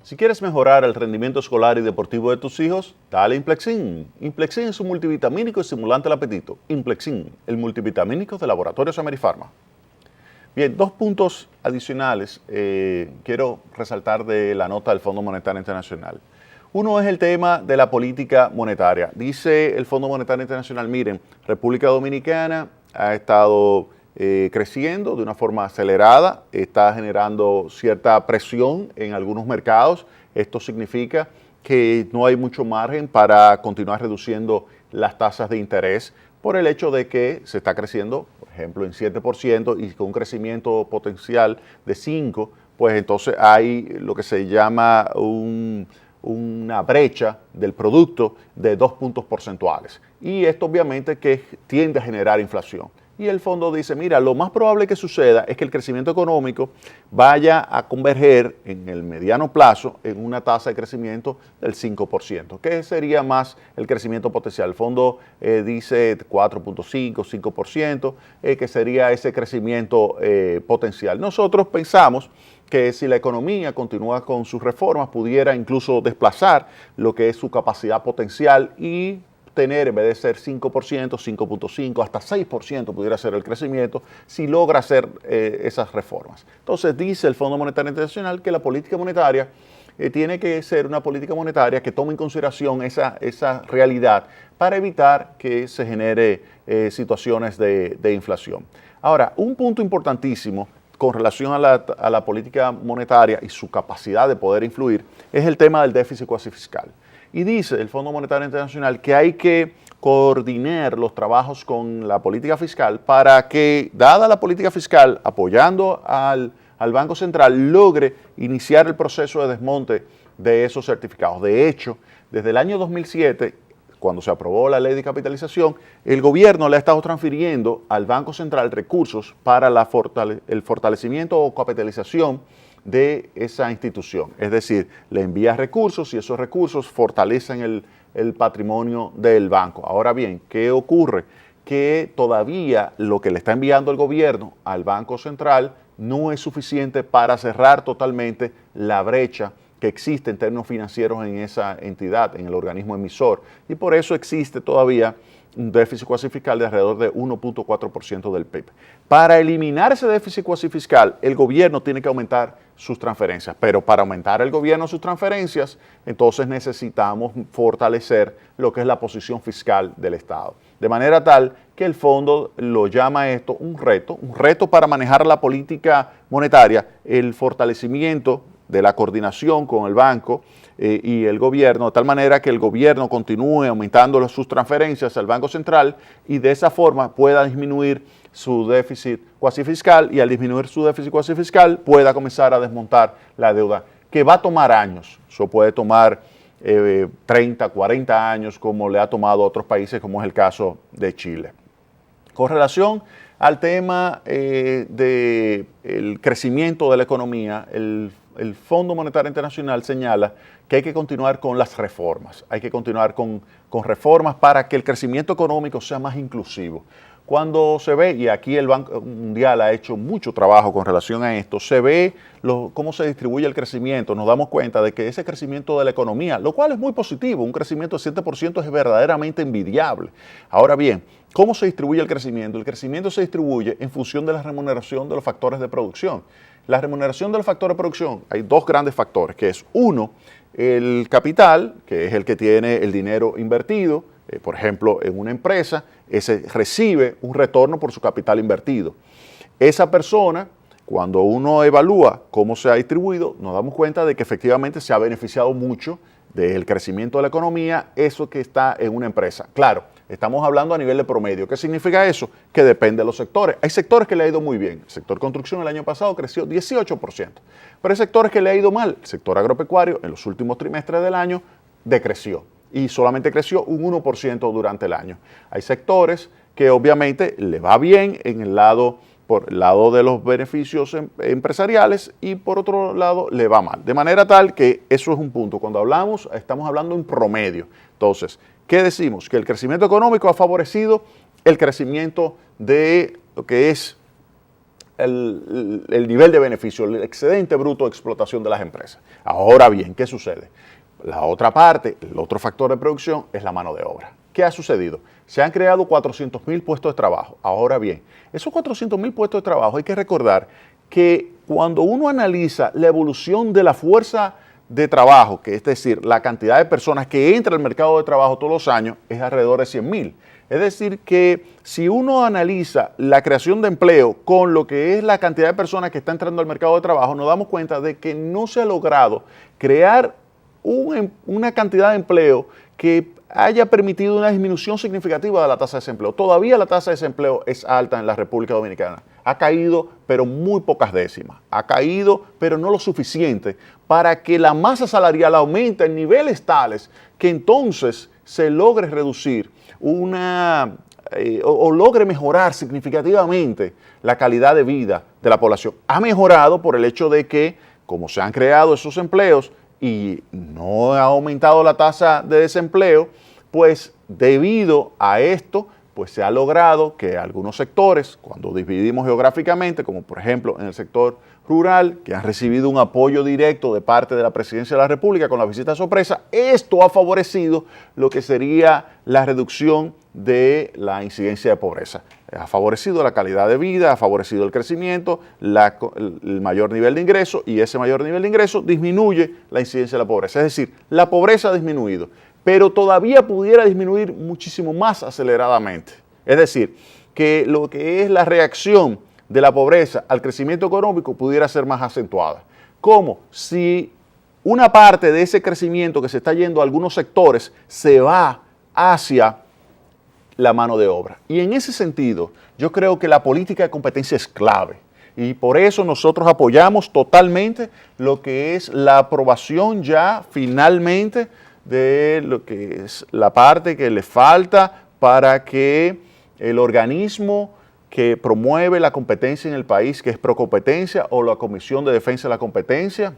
Si quieres mejorar el rendimiento escolar y deportivo de tus hijos, dale Implexin. Implexin es un multivitamínico estimulante del apetito. Implexin, el multivitamínico de Laboratorios Ameripharma. Bien, dos puntos adicionales quiero resaltar de la nota del Fondo Monetario Internacional. Uno es el tema de la política monetaria. Dice el Fondo Monetario Internacional, miren, República Dominicana ha estado creciendo de una forma acelerada, está generando cierta presión en algunos mercados. Esto significa que no hay mucho margen para continuar reduciendo las tasas de interés por el hecho de que se está creciendo, por ejemplo, en 7% y con un crecimiento potencial de 5%, pues entonces hay lo que se llama una brecha del producto de 2 puntos porcentuales. Y esto obviamente que tiende a generar inflación. Y el fondo dice, mira, lo más probable que suceda es que el crecimiento económico vaya a converger en el mediano plazo en una tasa de crecimiento del 5%, que sería más el crecimiento potencial. El fondo dice 4.5, 5%, que sería ese crecimiento potencial. Nosotros pensamos que si la economía continúa con sus reformas, pudiera incluso desplazar lo que es su capacidad potencial y tener, en vez de ser 5%, 5.5%, hasta 6% pudiera ser el crecimiento si logra hacer esas reformas. Entonces dice el Fondo Monetario Internacional que la política monetaria tiene que ser una política monetaria que tome en consideración esa realidad para evitar que se genere situaciones de inflación. Ahora, un punto importantísimo con relación a la política monetaria y su capacidad de poder influir es el tema del déficit cuasi fiscal. Y dice el Fondo Monetario Internacional que hay que coordinar los trabajos con la política fiscal para que, dada la política fiscal, apoyando al Banco Central, logre iniciar el proceso de desmonte de esos certificados. De hecho, desde el año 2007, cuando se aprobó la ley de capitalización, el gobierno le ha estado transfiriendo al Banco Central recursos para el fortalecimiento o capitalización de esa institución. Es decir, le envía recursos y esos recursos fortalecen el patrimonio del banco. Ahora bien, ¿qué ocurre? Que todavía lo que le está enviando el gobierno al Banco Central no es suficiente para cerrar totalmente la brecha que existe en términos financieros en esa entidad, en el organismo emisor. Y por eso existe todavía un déficit cuasi fiscal de alrededor de 1.4% del PIB. Para eliminar ese déficit cuasi fiscal, el gobierno tiene que aumentar sus transferencias, pero para aumentar el gobierno sus transferencias, entonces necesitamos fortalecer lo que es la posición fiscal del Estado. De manera tal que el fondo lo llama esto un reto para manejar la política monetaria, el fortalecimiento de la coordinación con el banco y el gobierno, de tal manera que el gobierno continúe aumentando sus transferencias al Banco Central y de esa forma pueda disminuir su déficit cuasi fiscal y al disminuir su déficit cuasi fiscal pueda comenzar a desmontar la deuda, que va a tomar años. Eso puede tomar 30, 40 años como le ha tomado a otros países, como es el caso de Chile. Con relación al tema del crecimiento de la economía, el Fondo Monetario Internacional señala que hay que continuar con las reformas, hay que continuar con reformas para que el crecimiento económico sea más inclusivo. Cuando se ve, y aquí el Banco Mundial ha hecho mucho trabajo con relación a esto, se ve cómo se distribuye el crecimiento, nos damos cuenta de que ese crecimiento de la economía, lo cual es muy positivo, un crecimiento de 7% es verdaderamente envidiable. Ahora bien, ¿cómo se distribuye el crecimiento? El crecimiento se distribuye en función de la remuneración de los factores de producción. La remuneración de los factores de producción, hay dos grandes factores, que es uno, el capital, que es el que tiene el dinero invertido, por ejemplo, en una empresa, ese recibe un retorno por su capital invertido. Esa persona, cuando uno evalúa cómo se ha distribuido, nos damos cuenta de que efectivamente se ha beneficiado mucho del crecimiento de la economía, eso que está en una empresa. Claro, estamos hablando a nivel de promedio. ¿Qué significa eso? Que depende de los sectores. Hay sectores que le ha ido muy bien. El sector construcción el año pasado creció 18%. Pero hay sectores que le ha ido mal. El sector agropecuario en los últimos trimestres del año decreció y solamente creció un 1% durante el año. Hay sectores que obviamente le va bien por el lado de los beneficios empresariales y por otro lado le va mal. De manera tal que eso es un punto. Cuando estamos hablando en promedio. Entonces, ¿qué decimos? Que el crecimiento económico ha favorecido el crecimiento de lo que es el nivel de beneficio, el excedente bruto de explotación de las empresas. Ahora bien, ¿qué sucede? La otra parte, el otro factor de producción es la mano de obra. ¿Qué ha sucedido? Se han creado 400.000 puestos de trabajo. Ahora bien, esos 400.000 puestos de trabajo hay que recordar que cuando uno analiza la evolución de la fuerza de trabajo, que es decir, la cantidad de personas que entra al mercado de trabajo todos los años, es alrededor de 100.000. Es decir, que si uno analiza la creación de empleo con lo que es la cantidad de personas que está entrando al mercado de trabajo, nos damos cuenta de que no se ha logrado crear una cantidad de empleo que haya permitido una disminución significativa de la tasa de desempleo. Todavía la tasa de desempleo es alta en la República Dominicana. Ha caído, pero muy pocas décimas. Ha caído, pero no lo suficiente para que la masa salarial aumente en niveles tales que entonces se logre reducir o logre mejorar significativamente la calidad de vida de la población. Ha mejorado por el hecho de que, como se han creado esos empleos y no ha aumentado la tasa de desempleo, pues debido a esto, pues se ha logrado que algunos sectores, cuando dividimos geográficamente, como por ejemplo en el sector rural, que han recibido un apoyo directo de parte de la Presidencia de la República con la visita sorpresa, esto ha favorecido lo que sería la reducción de la incidencia de pobreza. Ha favorecido la calidad de vida, ha favorecido el crecimiento, el mayor nivel de ingreso, y ese mayor nivel de ingreso disminuye la incidencia de la pobreza. Es decir, la pobreza ha disminuido, pero todavía pudiera disminuir muchísimo más aceleradamente. Es decir, que lo que es la reacción de la pobreza al crecimiento económico pudiera ser más acentuada. Como si una parte de ese crecimiento que se está yendo a algunos sectores se va hacia la mano de obra. Y en ese sentido, yo creo que la política de competencia es clave. Y por eso nosotros apoyamos totalmente lo que es la aprobación ya finalmente de lo que es la parte que le falta para que el organismo que promueve la competencia en el país, que es Procompetencia, o la Comisión de Defensa de la Competencia,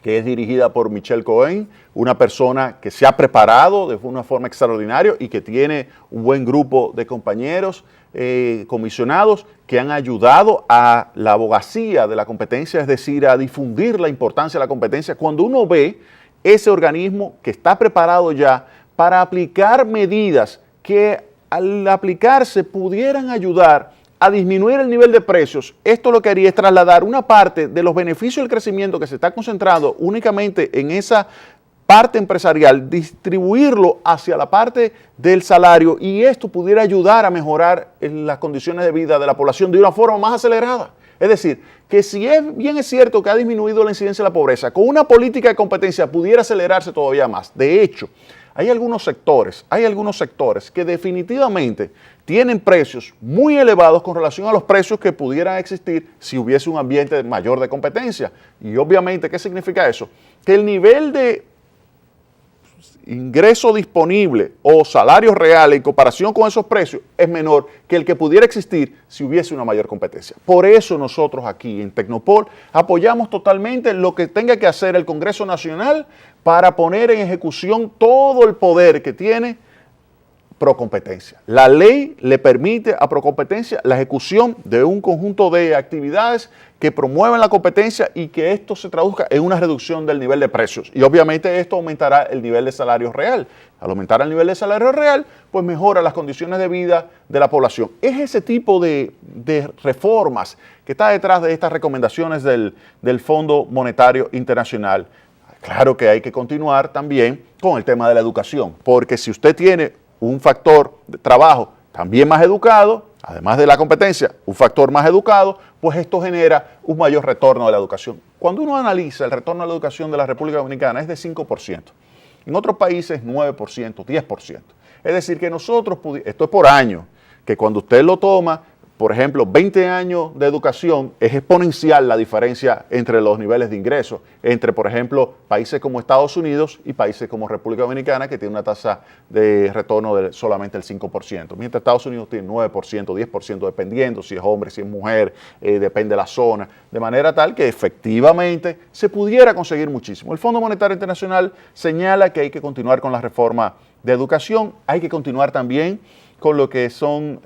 que es dirigida por Michelle Cohen, una persona que se ha preparado de una forma extraordinaria y que tiene un buen grupo de compañeros comisionados que han ayudado a la abogacía de la competencia, es decir, a difundir la importancia de la competencia. Cuando uno ve ese organismo que está preparado ya para aplicar medidas que al aplicarse pudieran ayudar a disminuir el nivel de precios, esto lo que haría es trasladar una parte de los beneficios del crecimiento que se está concentrando únicamente en esa parte empresarial, distribuirlo hacia la parte del salario, y esto pudiera ayudar a mejorar las condiciones de vida de la población de una forma más acelerada. Es decir, que si bien es cierto que ha disminuido la incidencia de la pobreza, con una política de competencia pudiera acelerarse todavía más. De hecho, hay algunos sectores que definitivamente tienen precios muy elevados con relación a los precios que pudieran existir si hubiese un ambiente mayor de competencia. Y obviamente, ¿qué significa eso? Que el nivel de ingreso disponible o salario real en comparación con esos precios es menor que el que pudiera existir si hubiese una mayor competencia. Por eso nosotros aquí en Tecnopol apoyamos totalmente lo que tenga que hacer el Congreso Nacional para poner en ejecución todo el poder que tiene Procompetencia. La ley le permite a Procompetencia la ejecución de un conjunto de actividades que promueven la competencia y que esto se traduzca en una reducción del nivel de precios. Y obviamente esto aumentará el nivel de salario real. Al aumentar el nivel de salario real, pues mejora las condiciones de vida de la población. Es ese tipo de reformas que está detrás de estas recomendaciones del Fondo Monetario Internacional. Claro que hay que continuar también con el tema de la educación, porque si usted tiene un factor de trabajo también más educado, además de la competencia, un factor más educado, pues esto genera un mayor retorno de la educación. Cuando uno analiza el retorno a la educación de la República Dominicana es de 5%. En otros países 9%, 10%. Es decir, que nosotros, esto es por año, que cuando usted lo toma, por ejemplo, 20 años de educación, es exponencial la diferencia entre los niveles de ingresos, entre, por ejemplo, países como Estados Unidos y países como República Dominicana, que tiene una tasa de retorno de solamente el 5%, mientras Estados Unidos tiene 9%, 10%, dependiendo si es hombre, si es mujer, depende de la zona, de manera tal que efectivamente se pudiera conseguir muchísimo. El Fondo Monetario Internacional señala que hay que continuar con la reforma de educación, hay que continuar también con lo que son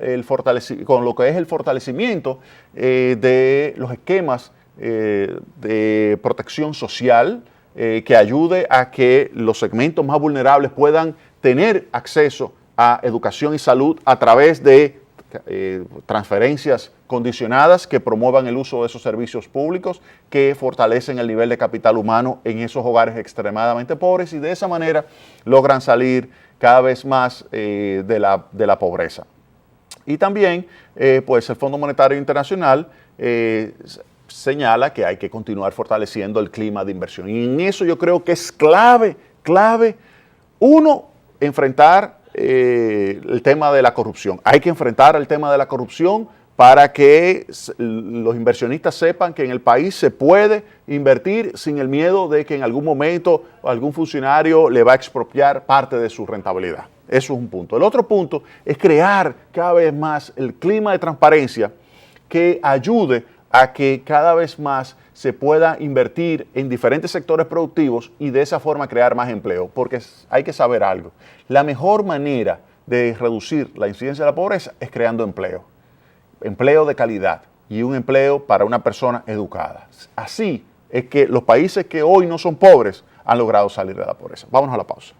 con lo que es el fortalecimiento de los esquemas de protección social que ayude a que los segmentos más vulnerables puedan tener acceso a educación y salud a través de transferencias condicionadas que promuevan el uso de esos servicios públicos, que fortalecen el nivel de capital humano en esos hogares extremadamente pobres y de esa manera logran salir cada vez más de la pobreza. Y también, pues el Fondo Monetario Internacional señala que hay que continuar fortaleciendo el clima de inversión. Y en eso yo creo que es clave, uno, enfrentar el tema de la corrupción. Hay que enfrentar el tema de la corrupción para que los inversionistas sepan que en el país se puede invertir sin el miedo de que en algún momento algún funcionario le va a expropiar parte de su rentabilidad. Eso es un punto. El otro punto es crear cada vez más el clima de transparencia que ayude a que cada vez más se pueda invertir en diferentes sectores productivos y de esa forma crear más empleo. Porque hay que saber algo. La mejor manera de reducir la incidencia de la pobreza es creando empleo. Empleo de calidad y un empleo para una persona educada. Así es que los países que hoy no son pobres han logrado salir de la pobreza. Vámonos a la pausa.